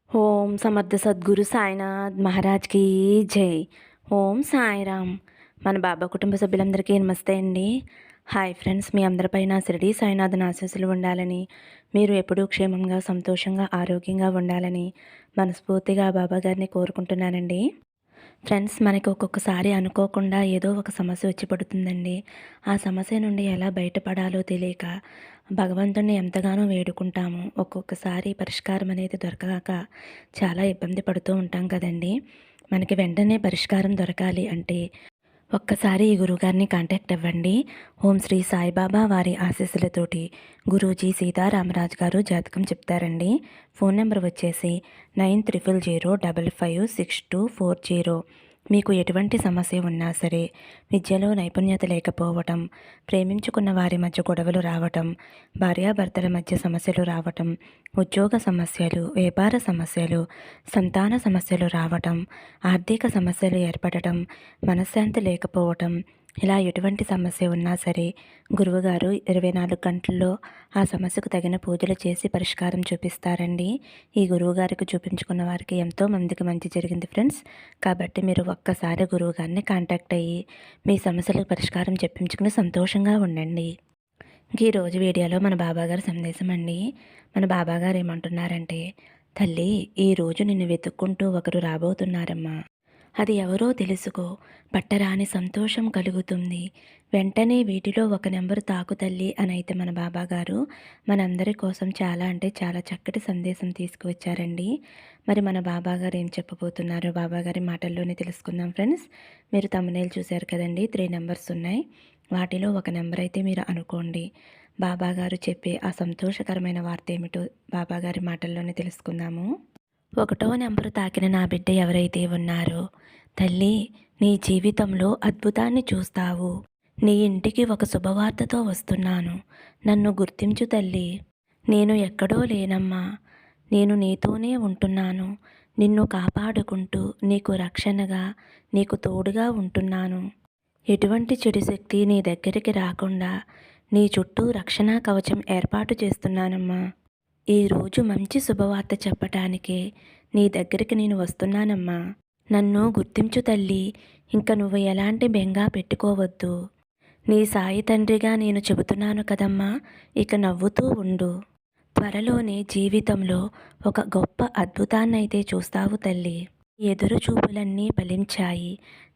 ఓం సమర్థ సద్గురు సాయినాథ్ మహారాజ్కి జై. ఓం సాయిరామ్. మన బాబా కుటుంబ సభ్యులందరికీ నమస్తే అండి. హాయ్ ఫ్రెండ్స్, మీ అందరిపైన షిరిడి సాయినాథన్ ఆశీస్సులు ఉండాలని, మీరు ఎప్పుడూ క్షేమంగా సంతోషంగా ఆరోగ్యంగా ఉండాలని మనస్ఫూర్తిగా బాబా గారిని కోరుకుంటున్నానండి. ఫ్రెండ్స్, మనకి ఒక్కొక్కసారి అనుకోకుండా ఏదో ఒక సమస్య వచ్చి పడుతుందండి. ఆ సమస్య నుండి ఎలా బయటపడాలో తెలియక భగవంతుణ్ణి ఎంతగానో వేడుకుంటాము. ఒక్కొక్కసారి పరిష్కారం అనేది దొరకక చాలా ఇబ్బంది పడుతూ ఉంటాం కదండి. మనకి వెంటనే పరిష్కారం దొరకాలి అంటే ఒక్కసారి ఈ గురువుగారిని కాంటాక్ట్ అవ్వండి. ఓం శ్రీ సాయిబాబా వారి ఆశీస్సులతోటి గురూజీ సీతారామరాజు గారు జాతకం చెప్తారండి. ఫోన్ నెంబర్ వచ్చేసి 9300556240. మీకు ఎటువంటి సమస్య ఉన్నా సరే, విద్యలో నైపుణ్యత లేకపోవటం, ప్రేమించుకున్న వారి మధ్య గొడవలు రావటం, భార్యాభర్తల మధ్య సమస్యలు రావటం, ఉద్యోగ సమస్యలు, వ్యాపార సమస్యలు, సంతాన సమస్యలు రావటం, ఆర్థిక సమస్యలు ఏర్పడటం, మనశ్శాంతి లేకపోవటం, ఇలా ఎటువంటి సమస్య ఉన్నా సరే గురువుగారు 24 గంటల్లో ఆ సమస్యకు తగిన పూజలు చేసి పరిష్కారం చూపిస్తారండి. ఈ గురువుగారికి చూపించుకున్న వారికి ఎంతో మందికి మంచి జరిగింది ఫ్రెండ్స్. కాబట్టి మీరు ఒక్కసారి గురువుగారిని కాంటాక్ట్ అయ్యి మీ సమస్యలకు పరిష్కారం చెప్పించుకుని సంతోషంగా ఉండండి. ఈరోజు వీడియోలో మన బాబాగారి సందేశం అండి. మన బాబాగారు ఏమంటున్నారంటే, తల్లి, ఈరోజు నిన్ను వెతుక్కుంటూ ఒకరు రాబోతున్నారమ్మా. అది ఎవరో తెలుసుకో, పట్టరాని సంతోషం కలుగుతుంది. వెంటనే వీటిలో ఒక నెంబరు తాకు తల్లి అని అయితే మన బాబాగారు మనందరి కోసం చాలా అంటే చాలా చక్కటి సందేశం తీసుకువచ్చారండి. మరి మన బాబాగారు ఏం చెప్పబోతున్నారో బాబాగారి మాటల్లోనే తెలుసుకుందాం ఫ్రెండ్స్. మీరు తమ్మునేలు చూశారు కదండి, 3 నెంబర్స్ ఉన్నాయి. వాటిలో ఒక నెంబర్ అయితే మీరు అనుకోండి. బాబాగారు చెప్పే ఆ సంతోషకరమైన వార్త ఏమిటో బాబాగారి మాటల్లోనే తెలుసుకుందాము. 1వ నెంబరు తాకిన నా బిడ్డ ఎవరైతే ఉన్నారో, తల్లి, నీ జీవితంలో అద్భుతాన్ని చూస్తావు. నీ ఇంటికి ఒక శుభవార్తతో వస్తున్నాను. నన్ను గుర్తించు తల్లి. నేను ఎక్కడో లేనమ్మా. నేను నీతోనే ఉంటున్నాను. నిన్ను కాపాడుకుంటూ నీకు రక్షణగా, నీకు తోడుగా ఉంటున్నాను. ఎటువంటి చెడు శక్తి నీ దగ్గరికి రాకుండా నీ చుట్టూ రక్షణ కవచం ఏర్పాటు చేస్తున్నానమ్మా. ఈరోజు మంచి శుభవార్త చెప్పటానికే నీ దగ్గరికి నేను వస్తున్నానమ్మా. నన్ను గుర్తించు తల్లి. ఇంక నువ్వు ఎలాంటి బెంగా పెట్టుకోవద్దు. నీ సాయి తండ్రిగా నేను చెబుతున్నాను కదమ్మా, ఇక నవ్వుతూ ఉండు. త్వరలోనే జీవితంలో ఒక గొప్ప అద్భుతాన్నైతే చూస్తావు తల్లి. ఎదురు చూపులన్నీ ఫలించాయి.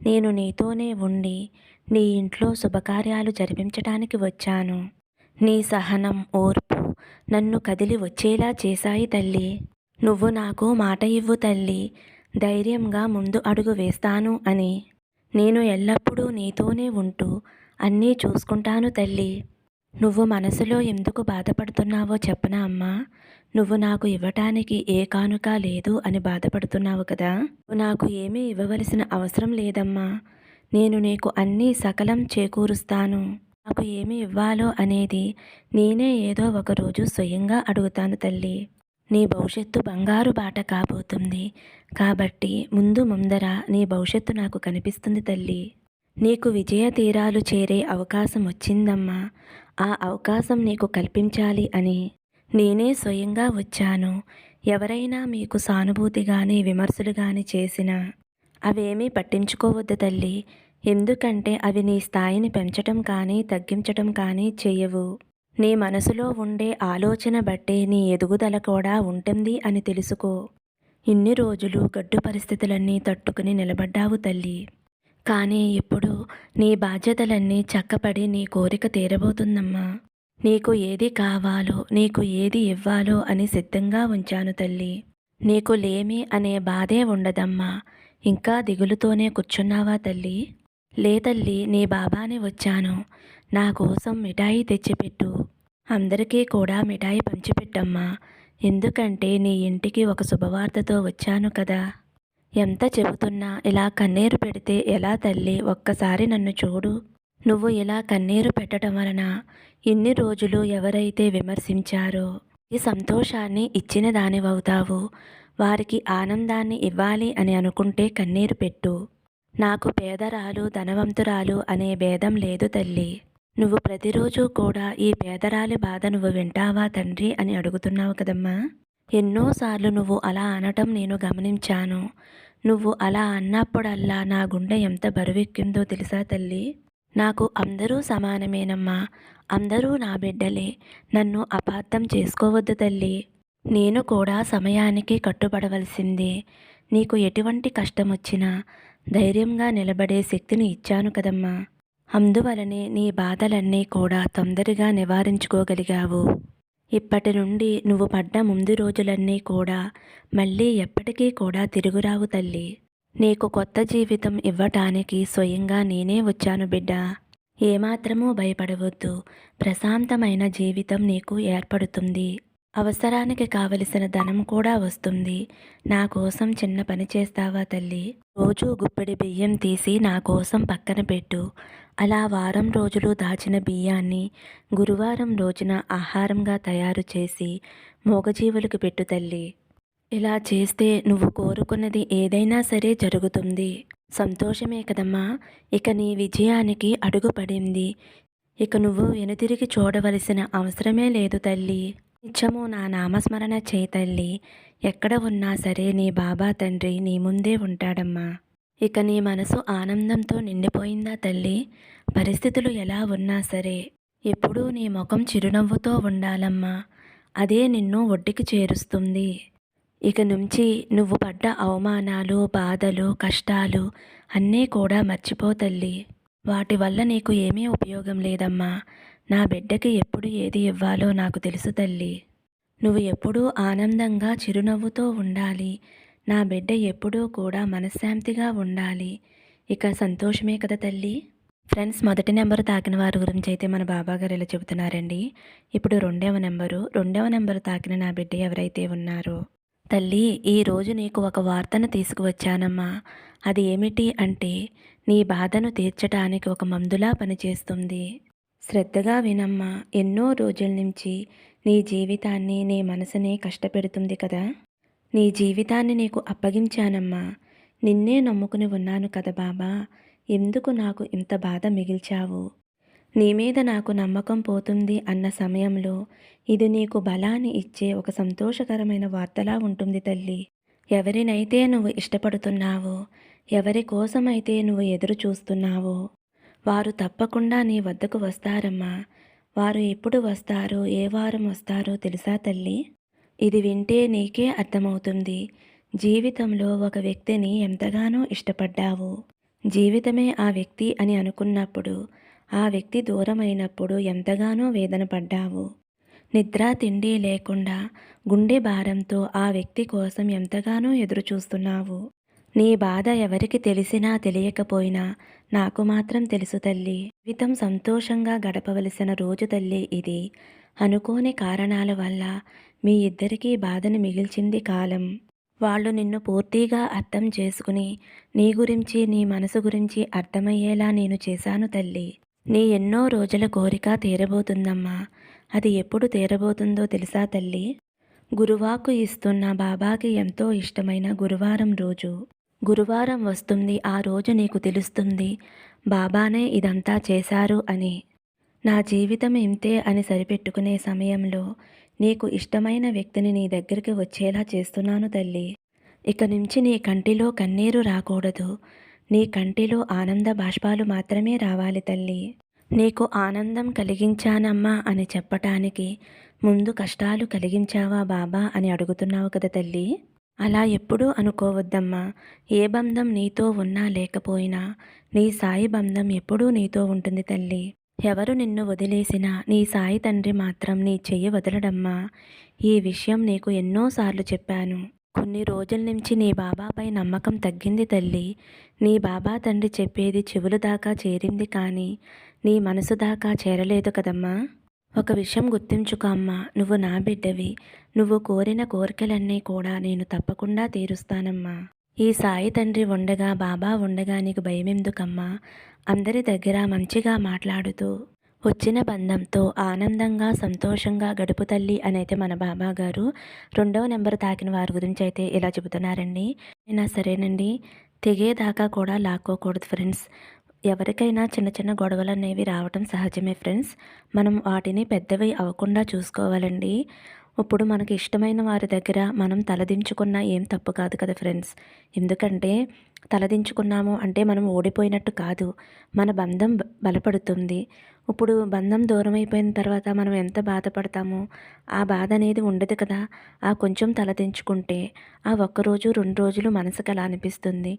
నేను నీతోనే ఉండి నీ ఇంట్లో శుభకార్యాలు జరిపించటానికి వచ్చాను. నీ సహనం, ఓర్పు నన్ను కదిలి వచ్చేలా చేశాయి తల్లి. నువ్వు నాకు మాట ఇవ్వు తల్లి. ధైర్యంగా ముందు అడుగు వేస్తాను అని. నేను ఎల్లప్పుడూ నీతోనే ఉంటూ అన్నీ చూసుకుంటాను తల్లి. నువ్వు మనసులో ఎందుకు బాధపడుతున్నావో చెప్పనా అమ్మా? నువ్వు నాకు ఇవ్వటానికి ఏ కానుక లేదు అని బాధపడుతున్నావు కదా. నువ్వు నాకు ఏమీ ఇవ్వవలసిన అవసరం లేదమ్మా. నేను నీకు అన్నీ సకలం చేకూరుస్తాను. నాకు ఏమి ఇవ్వాలో అనేది నేనే ఏదో ఒకరోజు స్వయంగా అడుగుతాను తల్లి. నీ భవిష్యత్తు బంగారు బాట కాబోతుంది. కాబట్టి ముందర నీ భవిష్యత్తు నాకు కనిపిస్తుంది తల్లి. నీకు విజయ తీరాలు చేరే అవకాశం వచ్చిందమ్మా. ఆ అవకాశం నీకు కల్పించాలి అని నేనే స్వయంగా వచ్చాను. ఎవరైనా మీకు సానుభూతి కానీ విమర్శలు కానీ చేసినా అవేమీ పట్టించుకోవద్దు తల్లి. ఎందుకంటే అవి నీ స్థాయిని పెంచటం కానీ తగ్గించటం కానీ చెయ్యవు. నీ మనసులో ఉండే ఆలోచన బట్టే నీ ఎదుగుదల కూడా ఉంటుంది అని తెలుసుకో. ఇన్ని రోజులు గడ్డు పరిస్థితులన్నీ తట్టుకుని నిలబడ్డావు తల్లి. కానీ ఇప్పుడు నీ బాధ్యతలన్నీ చక్కపడి నీ కోరిక తీరబోతుందమ్మా. నీకు ఏది కావాలో, నీకు ఏది ఇవ్వాలో అని సిద్ధంగా ఉంచాను తల్లి. నీకు లేమి అనే బాధే ఉండదమ్మా. ఇంకా దిగులుతోనే కూర్చున్నావా తల్లి? లే తల్లి, నీ బాబాని వచ్చాను. నా కోసం మిఠాయి తెచ్చిపెట్టు. అందరికీ కూడా మిఠాయి పంచిపెట్టమ్మా. ఎందుకంటే నీ ఇంటికి ఒక శుభవార్తతో వచ్చాను కదా. ఎంత చెబుతున్నా ఇలా కన్నీరు పెడితే ఎలా తల్లి? ఒక్కసారి నన్ను చూడు. నువ్వు ఇలా కన్నీరు పెట్టడం వలన ఇన్ని రోజులు ఎవరైతే విమర్శించారో ఈ సంతోషాన్ని ఇచ్చిన దానివవుతావు. వారికి ఆనందాన్ని ఇవ్వాలి అని అనుకుంటే కన్నీరు పెట్టు. నాకు పేదరాలు ధనవంతురాలు అనే భేదం లేదు తల్లి. నువ్వు ప్రతిరోజు కూడా ఈ పేదరాలి బాధ నువ్వు వింటావా తండ్రి అని అడుగుతున్నావు కదమ్మా. ఎన్నోసార్లు నువ్వు అలా అనటం నేను గమనించాను. నువ్వు అలా అన్నప్పుడల్లా నా గుండె ఎంత బరువెక్కిందో తెలుసా తల్లి? నాకు అందరూ సమానమేనమ్మా. అందరూ నా బిడ్డలే. నన్ను అపార్థం చేసుకోవద్దు తల్లి. నేను కూడా సమయానికి కట్టుబడవలసిందే. నీకు ఎటువంటి కష్టమొచ్చినా ధైర్యంగా నిలబడే శక్తిని ఇచ్చాను కదమ్మా! అందువలనే నీ బాధలన్నీ కూడా తొందరగా నివారించుకోగలిగావు. ఇప్పటి నుండి నువ్వు పడ్డ ముందు రోజులన్నీ కూడా మళ్ళీ ఎప్పటికీ కూడా తిరుగురావు తల్లి. నీకు కొత్త జీవితం ఇవ్వటానికి స్వయంగా నేనే వచ్చాను బిడ్డా. ఏమాత్రమూ భయపడవద్దు. ప్రశాంతమైన జీవితం నీకు ఏర్పడుతుంది. అవసరానికి కావలసిన ధనం కూడా వస్తుంది. నా కోసం చిన్న పని చేస్తావా తల్లి? రోజూ గుప్పెడి బియ్యం తీసి నా కోసం పక్కన పెట్టు. అలా వారం రోజులు దాచిన బియ్యాన్ని గురువారం రోజున ఆహారంగా తయారు చేసి మూగజీవులకు పెట్టు తల్లి. ఇలా చేస్తే నువ్వు కోరుకున్నది ఏదైనా సరే జరుగుతుంది. సంతోషమే కదమ్మా! ఇక నీ విజయానికి అడుగు పడింది. ఇక నువ్వు వెనుతిరిగి చూడవలసిన అవసరమే లేదు తల్లి. నిత్యము నా నామస్మరణ చేయి తల్లి. ఎక్కడ ఉన్నా సరే నీ బాబా తండ్రి నీ ముందే ఉంటాడమ్మా. ఇక నీ మనసు ఆనందంతో నిండిపోయిందా తల్లి? పరిస్థితులు ఎలా ఉన్నా సరే ఎప్పుడూ నీ ముఖం చిరునవ్వుతో ఉండాలమ్మా. అదే నిన్ను ఒడ్డుకి చేరుస్తుంది. ఇక నుంచి నువ్వు పడ్డ అవమానాలు, బాధలు, కష్టాలు అన్నీ కూడా మర్చిపో తల్లి. వాటి వల్ల నీకు ఏమీ ఉపయోగం లేదమ్మా. నా బిడ్డకి ఎప్పుడు ఏది ఇవ్వాలో నాకు తెలుసు తల్లి. నువ్వు ఎప్పుడూ ఆనందంగా చిరునవ్వుతో ఉండాలి. నా బిడ్డ ఎప్పుడూ కూడా మనశ్శాంతిగా ఉండాలి. ఇక సంతోషమే కదా తల్లి. ఫ్రెండ్స్, మొదటి నెంబరు తాకిన వారి గురించి అయితే మన బాబాగారు ఇలా చెబుతున్నారండి. ఇప్పుడు రెండవ నెంబరు తాకిన నా బిడ్డ ఎవరైతే ఉన్నారో, తల్లి ఈరోజు నీకు ఒక వార్తను తీసుకువచ్చానమ్మా. అది ఏమిటి అంటే నీ బాధను తీర్చడానికి ఒక మందులా పనిచేస్తుంది. శ్రద్ధగా వినమ్మా. ఎన్నో రోజుల నుంచి నీ జీవితాన్ని, నీ మనసుని కష్టపెడుతుంది కదా. నీ జీవితాన్ని నీకు అప్పగించానమ్మా. నిన్నే నమ్ముకుని ఉన్నాను కదా బాబా. ఎందుకు నాకు ఇంత బాధ మిగిల్చావు? నీ మీద నాకు నమ్మకం పోతుంది అన్న సమయంలో ఇది నీకు బలాన్ని ఇచ్చే ఒక సంతోషకరమైన వార్తలా ఉంటుంది తల్లి. ఎవరినైతే నువ్వు ఇష్టపడుతున్నావో, ఎవరి కోసమైతే నువ్వు ఎదురు చూస్తున్నావో వారు తప్పకుండా నీ వద్దకు వస్తారమ్మా. వారు ఎప్పుడు వస్తారో, ఏ వారం వస్తారో తెలుసా తల్లి? ఇది వింటే నీకే అర్థమవుతుంది. జీవితంలో ఒక వ్యక్తిని ఎంతగానో ఇష్టపడ్డావు. జీవితమే ఆ వ్యక్తి అని అనుకున్నప్పుడు, ఆ వ్యక్తి దూరమైనప్పుడు ఎంతగానో వేదన పడ్డావు. నిద్ర తిండి లేకుండా గుండె భారంతో ఆ వ్యక్తి కోసం ఎంతగానో ఎదురు చూస్తున్నావు. నీ బాధ ఎవరికి తెలిసినా తెలియకపోయినా నాకు మాత్రం తెలుసు తల్లి. జీవితం సంతోషంగా గడపవలసిన రోజు తల్లి ఇది. అనుకోని కారణాల వల్ల మీ ఇద్దరికీ బాధను మిగిల్చింది కాలం. వాళ్ళు నిన్ను పూర్తిగా అర్థం చేసుకుని నీ గురించి, నీ మనసు గురించి అర్థమయ్యేలా నేను చేశాను తల్లి. నీ ఎన్నో రోజుల కోరిక తీరబోతుందమ్మా. అది ఎప్పుడు తీరబోతుందో తెలుసా తల్లి? గురువాకు ఇస్తున్న బాబాకి ఎంతో ఇష్టమైన గురువారం రోజు. గురువారం వస్తుంది. ఆ రోజు నీకు తెలుస్తుంది బాబానే ఇదంతా చేశారు అని. నా జీవితం ఇంతే అని సరిపెట్టుకునే సమయంలో నీకు ఇష్టమైన వ్యక్తిని నీ దగ్గరికి వచ్చేలా చేస్తున్నాను తల్లి. ఇక నుంచి నీ కంటిలో కన్నీరు రాకూడదు. నీ కంటిలో ఆనంద బాష్పాలు మాత్రమే రావాలి తల్లి. నీకు ఆనందం కలిగించానమ్మా అని చెప్పటానికి ముందు కష్టాలు కలిగించావా బాబా అని అడుగుతున్నావు కదా తల్లి. అలా ఎప్పుడూ అనుకోవద్దమ్మా. ఏ బంధం నీతో ఉన్నా లేకపోయినా నీ సాయి బంధం ఎప్పుడూ నీతో ఉంటుంది తల్లి. ఎవరు నిన్ను వదిలేసినా నీ సాయి తండ్రి మాత్రం నీ చెయ్యి వదలడమ్మా. ఈ విషయం నీకు ఎన్నోసార్లు చెప్పాను. కొన్ని రోజుల నుంచి నీ బాబాపై నమ్మకం తగ్గింది తల్లి. నీ బాబా తండ్రి చెప్పేది చెవుల దాకా చేరింది కానీ నీ మనసు దాకా చేరలేదు కదమ్మా. ఒక విషయం గుర్తుంచుకో అమ్మా. నువ్వు నా బిడ్డవి. నువ్వు కోరిన కోరికలన్నీ కూడా నేను తప్పకుండా తీరుస్తానమ్మా. ఈ సాయి తండ్రి ఉండగా, బాబా ఉండగా నీకు భయమెందుకమ్మా? అందరి దగ్గర మంచిగా మాట్లాడుతూ వచ్చిన బంధంతో ఆనందంగా, సంతోషంగా గడుపు తల్లి అనైతే మన బాబా గారు రెండవ నెంబర్ తాకిన వారి గురించి అయితే ఇలా చెబుతున్నారండి. అయినా సరేనండి, తెగేదాకా కూడా లాక్కోకూడదు ఫ్రెండ్స్. ఎవరికైనా చిన్న చిన్న గొడవలు అనేవి రావటం సహజమే ఫ్రెండ్స్. మనం వాటిని పెద్దవి అవ్వకుండా చూసుకోవాలండి. ఇప్పుడు మనకి ఇష్టమైన వారి దగ్గర మనం తలదించుకున్నా ఏం తప్పు కాదు కదా ఫ్రెండ్స్. ఎందుకంటే తలదించుకున్నాము అంటే మనం ఓడిపోయినట్టు కాదు. మన బంధం బలపడుతుంది. ఇప్పుడు బంధం దూరమైపోయిన తర్వాత మనం ఎంత బాధపడతామో ఆ బాధ అనేది ఉండదు కదా. ఆ కొంచెం తలదించుకుంటే ఆ ఒక్కరోజు 2 రోజులు మనసుకు అలా అనిపిస్తుంది.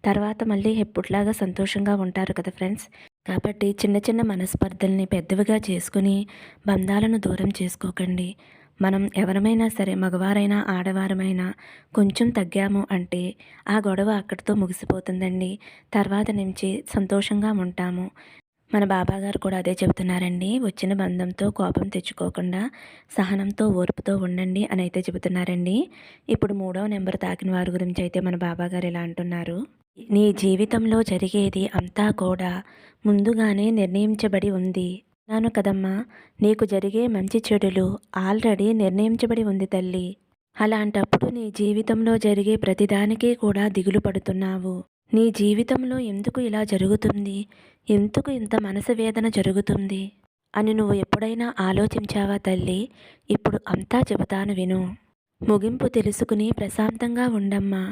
తర్వాత మళ్ళీ ఎప్పుడులాగా సంతోషంగా ఉంటారు కదా ఫ్రెండ్స్. కాబట్టి చిన్న చిన్న మనస్పర్ధల్ని పెద్దవిగా చేసుకుని బంధాలను దూరం చేసుకోకండి. మనం ఎవరమైనా సరే మగవారైనా ఆడవారమైనా కొంచెం తగ్గాము అంటే ఆ గొడవ అక్కడితో ముగిసిపోతుందండి. తర్వాత నుంచి సంతోషంగా ఉంటాము. మన బాబాగారు కూడా అదే చెబుతున్నారండి. వచ్చిన బంధంతో కోపం తెచ్చుకోకుండా సహనంతో ఓర్పుతో ఉండండి అని అయితే చెబుతున్నారండి. ఇప్పుడు 3వ నెంబర్ తాకిన వారి గురించి అయితే మన బాబాగారు ఇలా అంటున్నారు. నీ జీవితంలో జరిగేది అంతా కూడా ముందుగానే నిర్ణయించబడి ఉంది. నాను కదమ్మా, నీకు జరిగే మంచి చెడులు ఆల్రెడీ నిర్ణయించబడి ఉంది తల్లి. అలాంటప్పుడు నీ జీవితంలో జరిగే ప్రతిదానికి కూడా దిగులు పడుతున్నావు. నీ జీవితంలో ఎందుకు ఇలా జరుగుతుంది? ఎందుకు ఇంత మనసు వేదన జరుగుతుంది అని నువ్వు ఎప్పుడైనా ఆలోచించావా తల్లి? ఇప్పుడు అంతా చెబుతాను విను. ముగింపు తెలుసుకుని ప్రశాంతంగా ఉండమ్మా.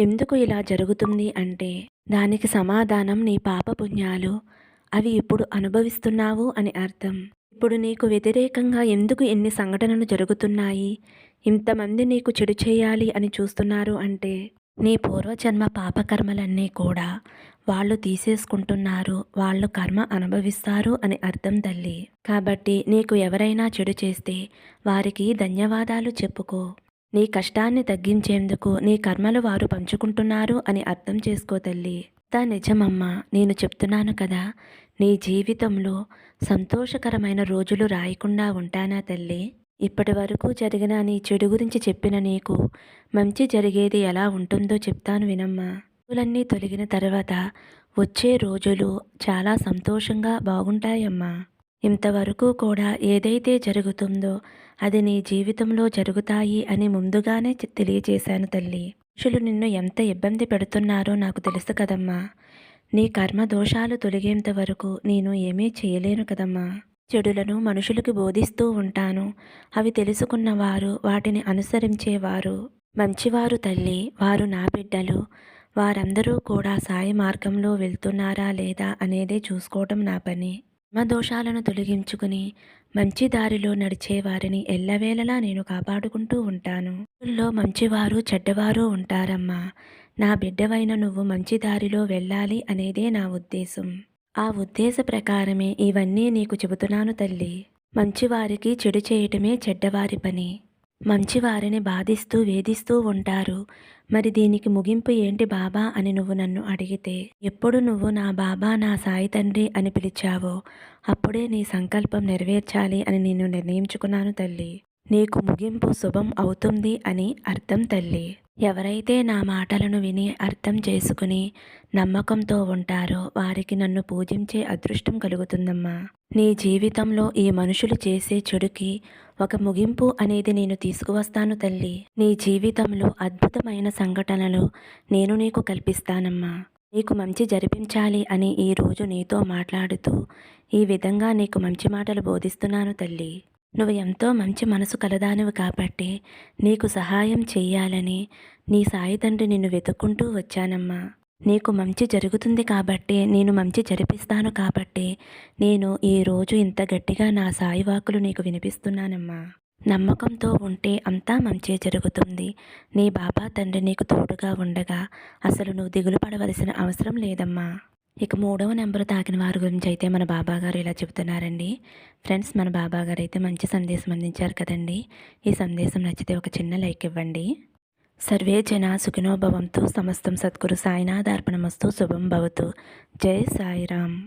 ఎందుకు ఇలా జరుగుతుంది అంటే దానికి సమాధానం నీ పాపపుణ్యాలు. అవి ఇప్పుడు అనుభవిస్తున్నావు అని అర్థం. ఇప్పుడు నీకు వ్యతిరేకంగా ఎందుకు ఎన్ని సంఘటనలు జరుగుతున్నాయి? ఇంతమంది నీకు చెడు చేయాలి అని చూస్తున్నారు అంటే నీ పూర్వజన్మ పాపకర్మలన్నీ కూడా వాళ్ళు తీసేసుకుంటున్నారు. వాళ్ళు కర్మ అనుభవిస్తారు అని అర్థం తల్లి. కాబట్టి నీకు ఎవరైనా చెడు చేస్తే వారికి ధన్యవాదాలు చెప్పుకో. నీ కష్టాన్ని తగ్గించేందుకు నీ కర్మలు వారు పంచుకుంటున్నారు అని అర్థం చేసుకో తల్లి. నిజమమ్మా, నేను చెప్తున్నాను కదా, నీ జీవితంలో సంతోషకరమైన రోజులు రాయకుండా ఉంటానా తల్లి? ఇప్పటి వరకు జరిగిన నీ చెడు గురించి చెప్పిన నీకు మంచి జరిగేది ఎలా ఉంటుందో చెప్తాను వినమ్మా. పూలన్నీ తొలగిన తర్వాత వచ్చే రోజులు చాలా సంతోషంగా బాగుంటాయమ్మా. ఇంతవరకు కూడా ఏదైతే జరుగుతుందో అది నీ జీవితంలో జరుగుతాయి అని ముందుగానే తెలియచేశాను తల్లి. మనుషులు నిన్ను ఎంత ఇబ్బంది పెడుతున్నారో నాకు తెలుసు కదమ్మా. నీ కర్మ దోషాలు తొలగేంత వరకు నేను ఏమీ చేయలేను కదమ్మా. చెడులను మనుషులకు బోధిస్తూ ఉంటాను. అవి తెలుసుకున్నవారు వాటిని అనుసరించేవారు మంచివారు తల్లి. వారు నా బిడ్డలు. వారందరూ కూడా సాయి మార్గంలో వెళ్తున్నారా లేదా అనేదే చూసుకోవటం నా పని. దోషాలను తొలగించుకుని మంచి దారిలో నడిచే వారిని ఎల్లవేళలా నేను కాపాడుకుంటూ ఉంటాను. మంచివారు చెడ్డవారు ఉంటారమ్మా. నా బిడ్డవైన నువ్వు మంచి దారిలో వెళ్ళాలి అనేదే నా ఉద్దేశం. ఆ ఉద్దేశ ప్రకారమే ఇవన్నీ నీకు చెబుతున్నాను తల్లి. మంచివారికి చెడు చేయటమే చెడ్డవారి పని. మంచివారిని బాధిస్తూ వేధిస్తూ ఉంటారు. మరి దీనికి ముగింపు ఏంటి బాబా అని నువ్వు నన్ను అడిగితే, ఎప్పుడు నువ్వు నా బాబా నా సాయి తండ్రి అని పిలిచావో అప్పుడే నీ సంకల్పం నెరవేర్చాలి అని నేను నిర్ణయించుకున్నాను తల్లి. నీకు ముగింపు శుభం అవుతుంది అని అర్థం తల్లి. ఎవరైతే నా మాటలను విని అర్థం చేసుకుని నమ్మకంతో ఉంటారో వారికి నన్ను పూజించే అదృష్టం కలుగుతుందమ్మా. నీ జీవితంలో ఈ మనుషులు చేసే చెడుకి ఒక ముగింపు అనేది నేను తీసుకువస్తాను తల్లి. నీ జీవితంలో అద్భుతమైన సంఘటనలు నేను నీకు కల్పిస్తానమ్మా. నీకు మంచి జరిపించాలి అని ఈరోజు నీతో మాట్లాడుతూ ఈ విధంగా నీకు మంచి మాటలు బోధిస్తున్నాను తల్లి. నువ్వు ఎంతో మంచి మనసు కలదానివి కాబట్టి నీకు సహాయం చెయ్యాలని నీ సాయి తండ్రి నిన్ను వెతుక్కుంటూ వచ్చానమ్మా. నీకు మంచి జరుగుతుంది కాబట్టి నేను మంచి జరిపిస్తాను కాబట్టి నేను ఈరోజు ఇంత గట్టిగా నా సాయి వాక్కులు నీకు వినిపిస్తున్నానమ్మా. నమ్మకంతో ఉంటే అంతా మంచే జరుగుతుంది. నీ బాబా తండ్రి నీకు తోడుగా ఉండగా అసలు నువ్వు దిగులు పడవలసిన అవసరం లేదమ్మా. ఇక 3వ నెంబర్ తాకిన వారి గురించి అయితే మన బాబాగారు ఇలా చెబుతున్నారండి. ఫ్రెండ్స్, మన బాబాగారు అయితే మంచి సందేశం అందించారు కదండి. ఈ సందేశం నచ్చితే ఒక చిన్న లైక్ ఇవ్వండి. సర్వే జన సుఖినో భవంతు. సమస్తం సద్గురు సాయినాథార్పణమస్తు. శుభం భవతు. జై సాయిరామ్.